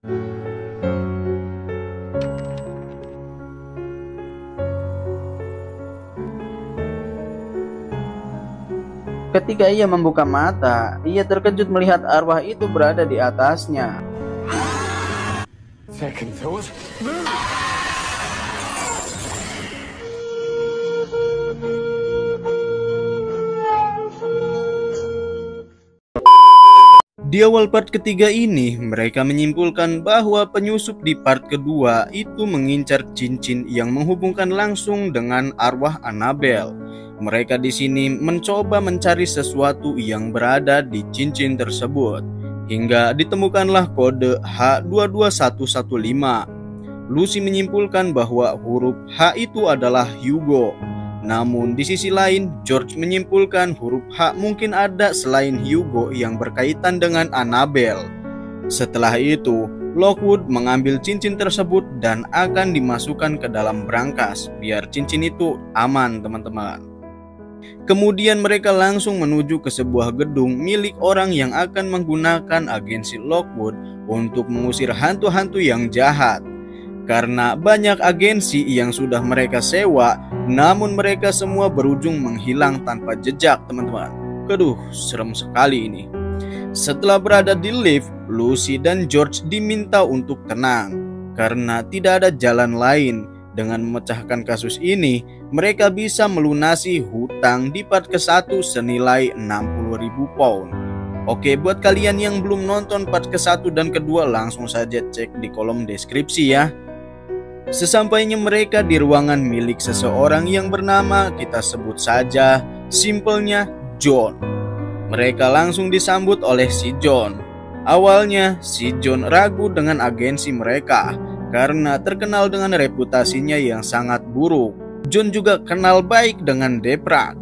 Ketika ia membuka mata, ia terkejut melihat arwah itu berada di atasnya. Second thought. Di awal part ketiga ini, mereka menyimpulkan bahwa penyusup di part kedua itu mengincar cincin yang menghubungkan langsung dengan arwah Annabelle. Mereka di sini mencoba mencari sesuatu yang berada di cincin tersebut, hingga ditemukanlah kode H22115. Lucy menyimpulkan bahwa huruf H itu adalah Hugo. Namun di sisi lain, George menyimpulkan huruf H mungkin ada selain Hugo yang berkaitan dengan Annabelle. Setelah itu, Lockwood mengambil cincin tersebut dan akan dimasukkan ke dalam brankas biar cincin itu aman, teman-teman. Kemudian mereka langsung menuju ke sebuah gedung milik orang yang akan menggunakan agensi Lockwood untuk mengusir hantu-hantu yang jahat. Karena banyak agensi yang sudah mereka sewa, namun mereka semua berujung menghilang tanpa jejak, teman-teman. Aduh, serem sekali ini. Setelah berada di lift, Lucy dan George diminta untuk tenang karena tidak ada jalan lain. Dengan memecahkan kasus ini, mereka bisa melunasi hutang di part ke-1 senilai 60.000 pound. Oke, buat kalian yang belum nonton part ke-1 dan kedua, langsung saja cek di kolom deskripsi ya. Sesampainya mereka di ruangan milik seseorang yang bernama, kita sebut saja simpelnya John. Mereka langsung disambut oleh si John. Awalnya si John ragu dengan agensi mereka karena terkenal dengan reputasinya yang sangat buruk. John juga kenal baik dengan Debrak.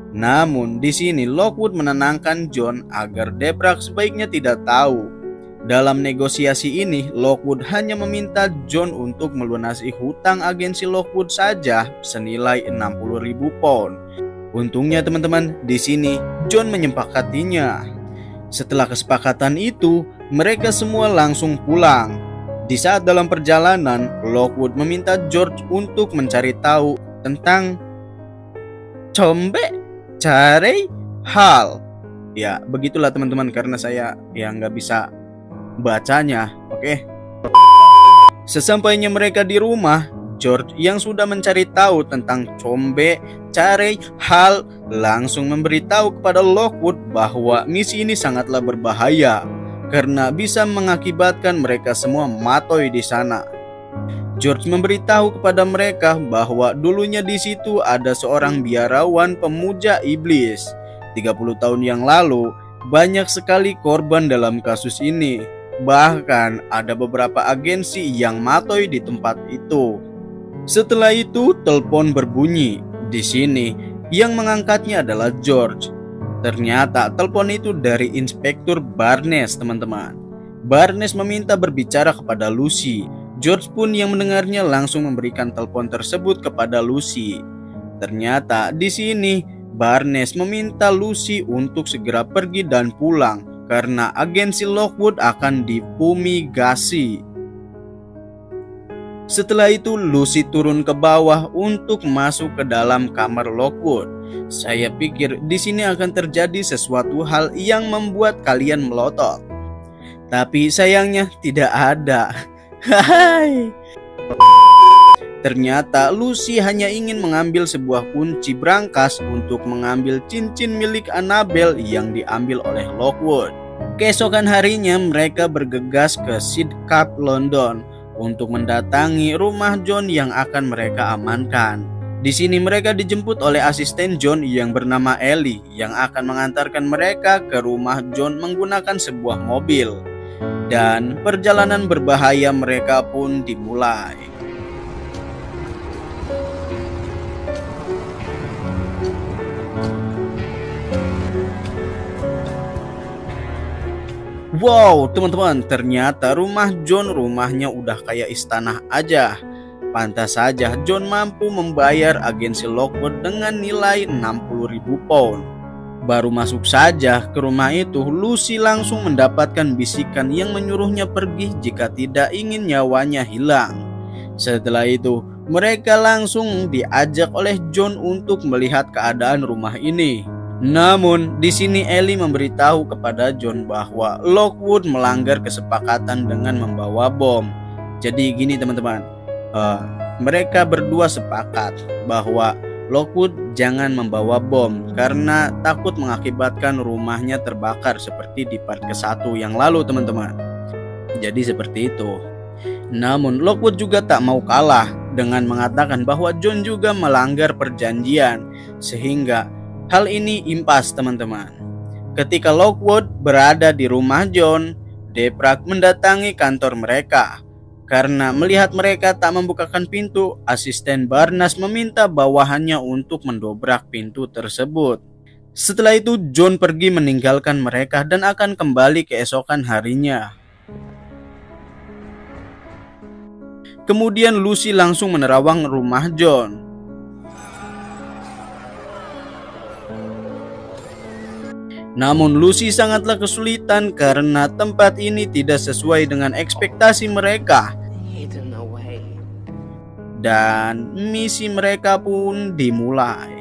Namun di sini Lockwood menenangkan John agar Debrak sebaiknya tidak tahu. Dalam negosiasi ini, Lockwood hanya meminta John untuk melunasi hutang agensi Lockwood saja senilai 60.000 pound. Untungnya teman-teman, di sini John menyepakatinya. Setelah kesepakatan itu, mereka semua langsung pulang. Di saat dalam perjalanan, Lockwood meminta George untuk mencari tahu tentang Combe Cari Hal. Ya, begitulah teman-teman, karena saya nggak bisa bacanya. Oke. Sesampainya mereka di rumah, George yang sudah mencari tahu tentang Combe Cari Hal langsung memberitahu kepada Lockwood bahwa misi ini sangatlah berbahaya karena bisa mengakibatkan mereka semua mati di sana. George memberitahu kepada mereka bahwa dulunya di situ ada seorang biarawan pemuja iblis. 30 tahun yang lalu, banyak sekali korban dalam kasus ini. Bahkan ada beberapa agensi yang mati di tempat itu. Setelah itu, telepon berbunyi. Di sini, yang mengangkatnya adalah George. Ternyata telepon itu dari Inspektur Barnes, teman-teman. Barnes meminta berbicara kepada Lucy. George pun yang mendengarnya langsung memberikan telepon tersebut kepada Lucy. Ternyata di sini Barnes meminta Lucy untuk segera pergi dan pulang karena agensi Lockwood akan difumigasi. Setelah itu Lucy turun ke bawah untuk masuk ke dalam kamar Lockwood. Saya pikir di sini akan terjadi sesuatu hal yang membuat kalian melotot. Tapi sayangnya tidak ada. Hai. Ternyata Lucy hanya ingin mengambil sebuah kunci brankas untuk mengambil cincin milik Annabelle yang diambil oleh Lockwood. Keesokan harinya mereka bergegas ke Sidcup, London untuk mendatangi rumah John yang akan mereka amankan. Di sini mereka dijemput oleh asisten John yang bernama Ellie yang akan mengantarkan mereka ke rumah John menggunakan sebuah mobil. Dan perjalanan berbahaya mereka pun dimulai. Wow, teman-teman, ternyata rumah John rumahnya udah kayak istana aja. Pantas saja John mampu membayar agensi Lockwood dengan nilai 60.000 pound. Baru masuk saja ke rumah itu, Lucy langsung mendapatkan bisikan yang menyuruhnya pergi jika tidak ingin nyawanya hilang. Setelah itu, mereka langsung diajak oleh John untuk melihat keadaan rumah ini. Namun, di sini Ellie memberitahu kepada John bahwa Lockwood melanggar kesepakatan dengan membawa bom. Jadi gini teman-teman, mereka berdua sepakat bahwa Lockwood jangan membawa bom karena takut mengakibatkan rumahnya terbakar seperti di part ke-1 yang lalu teman-teman. Jadi seperti itu. Namun Lockwood juga tak mau kalah dengan mengatakan bahwa John juga melanggar perjanjian, sehingga hal ini impas teman-teman. Ketika Lockwood berada di rumah John, Deprak mendatangi kantor mereka. Karena melihat mereka tak membukakan pintu, asisten Barnes meminta bawahannya untuk mendobrak pintu tersebut. Setelah itu John pergi meninggalkan mereka dan akan kembali keesokan harinya. Kemudian Lucy langsung menerawang rumah John. Namun Lucy sangatlah kesulitan karena tempat ini tidak sesuai dengan ekspektasi mereka. Dan misi mereka pun dimulai.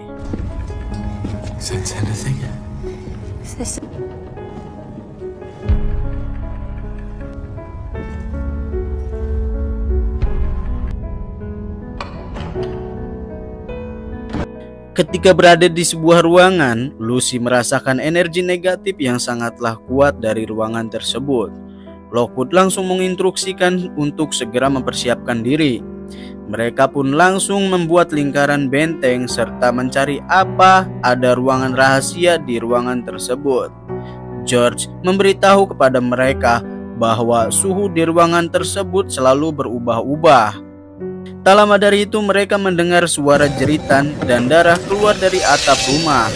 Ketika berada di sebuah ruangan, Lucy merasakan energi negatif yang sangatlah kuat dari ruangan tersebut. Lockwood langsung menginstruksikan untuk segera mempersiapkan diri. Mereka pun langsung membuat lingkaran benteng serta mencari apa ada ruangan rahasia di ruangan tersebut. George memberitahu kepada mereka bahwa suhu di ruangan tersebut selalu berubah-ubah. Tak lama dari itu mereka mendengar suara jeritan dan darah keluar dari atap rumah.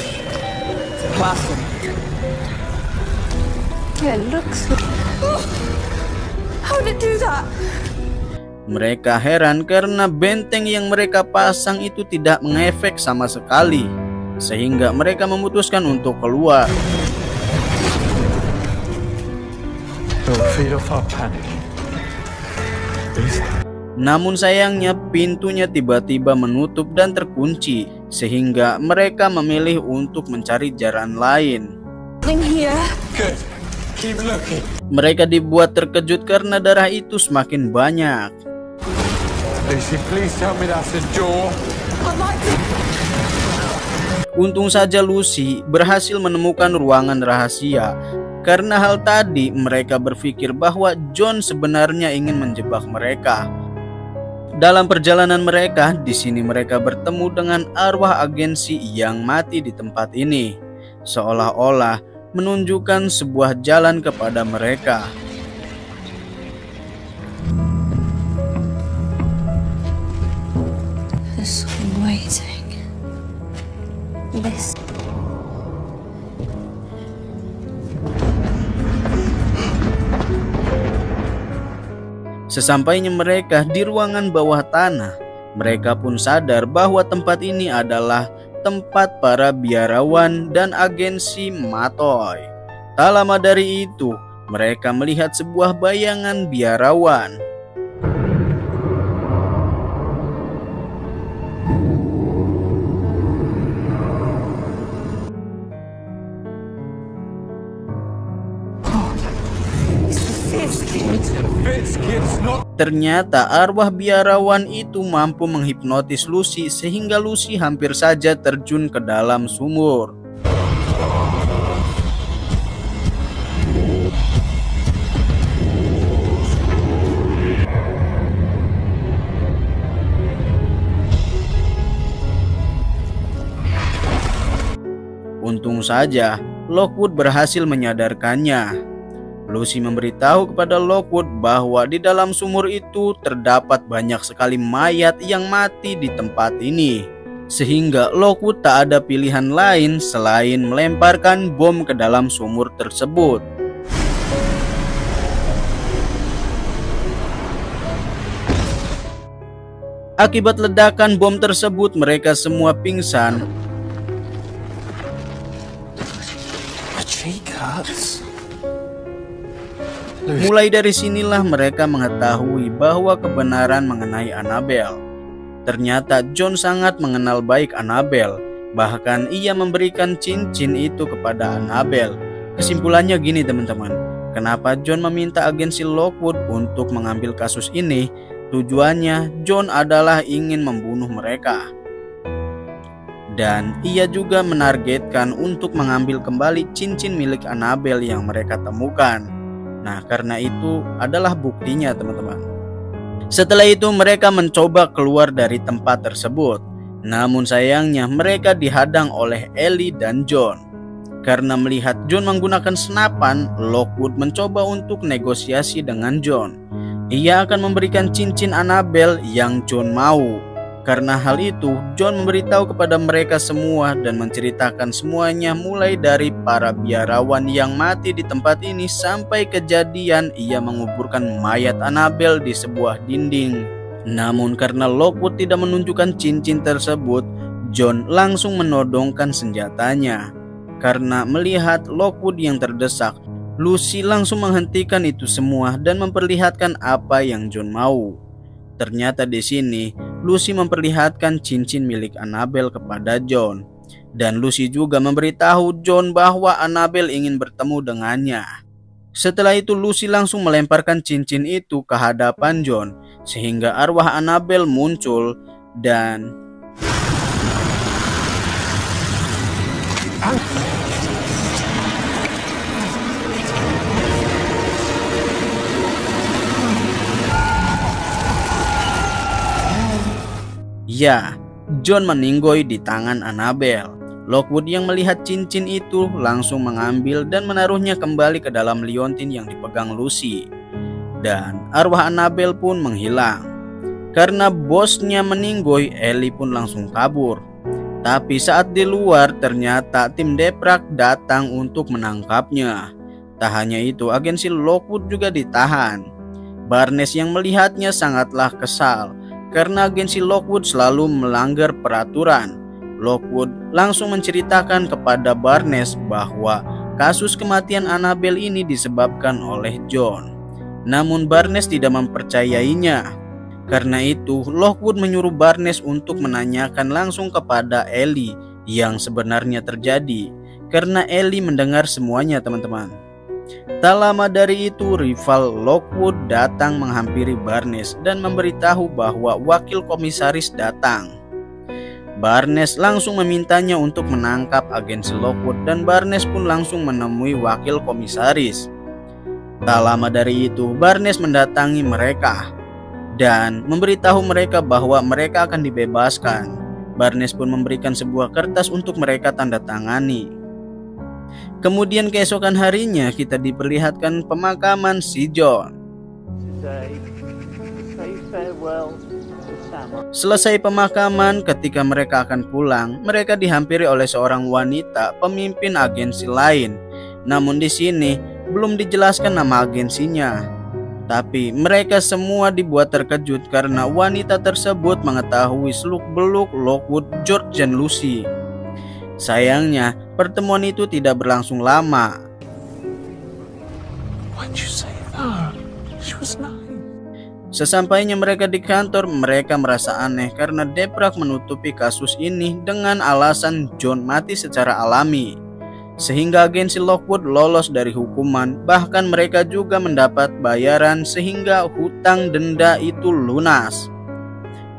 Mereka heran karena benteng yang mereka pasang itu tidak mengefek sama sekali, sehingga mereka memutuskan untuk keluar. Namun sayangnya pintunya tiba-tiba menutup dan terkunci, sehingga mereka memilih untuk mencari jalan lain. Mereka dibuat terkejut karena darah itu semakin banyak. Untung saja Lucy berhasil menemukan ruangan rahasia. Karena hal tadi mereka berpikir bahwa John sebenarnya ingin menjebak mereka. Dalam perjalanan mereka, di sini mereka bertemu dengan arwah agensi yang mati di tempat ini, seolah-olah menunjukkan sebuah jalan kepada mereka. Sesampainya mereka di ruangan bawah tanah, mereka pun sadar bahwa tempat ini adalah tempat para biarawan dan agensi Matoy. Tak lama dari itu, mereka melihat sebuah bayangan biarawan. Ternyata arwah biarawan itu mampu menghipnotis Lucy sehingga Lucy hampir saja terjun ke dalam sumur. Untung saja Lockwood berhasil menyadarkannya. Lucy memberitahu kepada Lockwood bahwa di dalam sumur itu terdapat banyak sekali mayat yang mati di tempat ini, sehingga Lockwood tak ada pilihan lain selain melemparkan bom ke dalam sumur tersebut. Akibat ledakan bom tersebut, mereka semua pingsan. Mulai dari sinilah mereka mengetahui bahwa kebenaran mengenai Annabelle. Ternyata John sangat mengenal baik Annabelle. Bahkan ia memberikan cincin itu kepada Annabelle. Kesimpulannya gini teman-teman. Kenapa John meminta agensi Lockwood untuk mengambil kasus ini? Tujuannya John adalah ingin membunuh mereka. Dan ia juga menargetkan untuk mengambil kembali cincin milik Annabelle yang mereka temukan. Nah, karena itu adalah buktinya teman-teman. Setelah itu mereka mencoba keluar dari tempat tersebut. Namun sayangnya mereka dihadang oleh Ellie dan John. Karena melihat John menggunakan senapan, Lockwood mencoba untuk negosiasi dengan John. Ia akan memberikan cincin Annabelle yang John mau. Karena hal itu, John memberitahu kepada mereka semua dan menceritakan semuanya, mulai dari para biarawan yang mati di tempat ini sampai kejadian ia menguburkan mayat Annabelle di sebuah dinding. Namun karena Lockwood tidak menunjukkan cincin tersebut, John langsung menodongkan senjatanya. Karena melihat Lockwood yang terdesak, Lucy langsung menghentikan itu semua dan memperlihatkan apa yang John mau. Ternyata di sini Lucy memperlihatkan cincin milik Annabelle kepada John. Dan Lucy juga memberitahu John bahwa Annabelle ingin bertemu dengannya. Setelah itu Lucy langsung melemparkan cincin itu ke hadapan John, sehingga arwah Annabelle muncul dan ya, John meninggoy di tangan Annabelle. Lockwood yang melihat cincin itu langsung mengambil dan menaruhnya kembali ke dalam liontin yang dipegang Lucy. Dan arwah Annabelle pun menghilang. Karena bosnya meninggoy, Ellie pun langsung kabur. Tapi saat di luar ternyata tim Deprak datang untuk menangkapnya. Tak hanya itu, agensi Lockwood juga ditahan. Barnes yang melihatnya sangatlah kesal karena agensi Lockwood selalu melanggar peraturan. Lockwood langsung menceritakan kepada Barnes bahwa kasus kematian Annabelle ini disebabkan oleh John. Namun Barnes tidak mempercayainya. Karena itu Lockwood menyuruh Barnes untuk menanyakan langsung kepada Ellie yang sebenarnya terjadi. Karena Ellie mendengar semuanya teman-teman. Tak lama dari itu rival Lockwood datang menghampiri Barnes dan memberitahu bahwa wakil komisaris datang. Barnes langsung memintanya untuk menangkap agensi Lockwood dan Barnes pun langsung menemui wakil komisaris. Tak lama dari itu Barnes mendatangi mereka dan memberitahu mereka bahwa mereka akan dibebaskan. Barnes pun memberikan sebuah kertas untuk mereka tanda tangani. Kemudian keesokan harinya kita diperlihatkan pemakaman si John. Selesai pemakaman, ketika mereka akan pulang, mereka dihampiri oleh seorang wanita pemimpin agensi lain. Namun di sini belum dijelaskan nama agensinya. Tapi mereka semua dibuat terkejut karena wanita tersebut mengetahui seluk-beluk Lockwood, George, dan Lucy. Sayangnya, pertemuan itu tidak berlangsung lama. Sesampainya mereka di kantor, mereka merasa aneh karena Deprak menutupi kasus ini dengan alasan John mati secara alami. Sehingga agensi Lockwood lolos dari hukuman, bahkan mereka juga mendapat bayaran sehingga hutang denda itu lunas.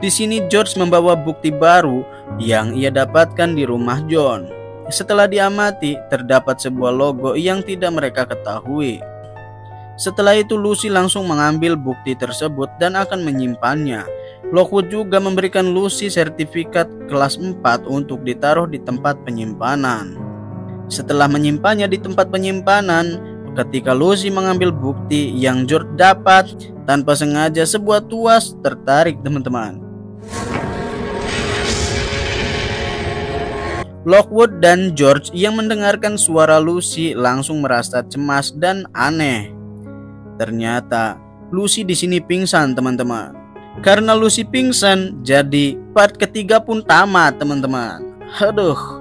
Di sini George membawa bukti baru yang ia dapatkan di rumah John. Setelah diamati, terdapat sebuah logo yang tidak mereka ketahui. Setelah itu Lucy langsung mengambil bukti tersebut dan akan menyimpannya. Lockwood juga memberikan Lucy sertifikat kelas 4 untuk ditaruh di tempat penyimpanan. Setelah menyimpannya di tempat penyimpanan, ketika Lucy mengambil bukti yang George dapat, tanpa sengaja sebuah tuas tertarik teman-teman. Lockwood dan George yang mendengarkan suara Lucy langsung merasa cemas dan aneh. Ternyata Lucy di sini pingsan teman-teman. Karena Lucy pingsan, jadi part ketiga pun tamat teman-teman. Aduh.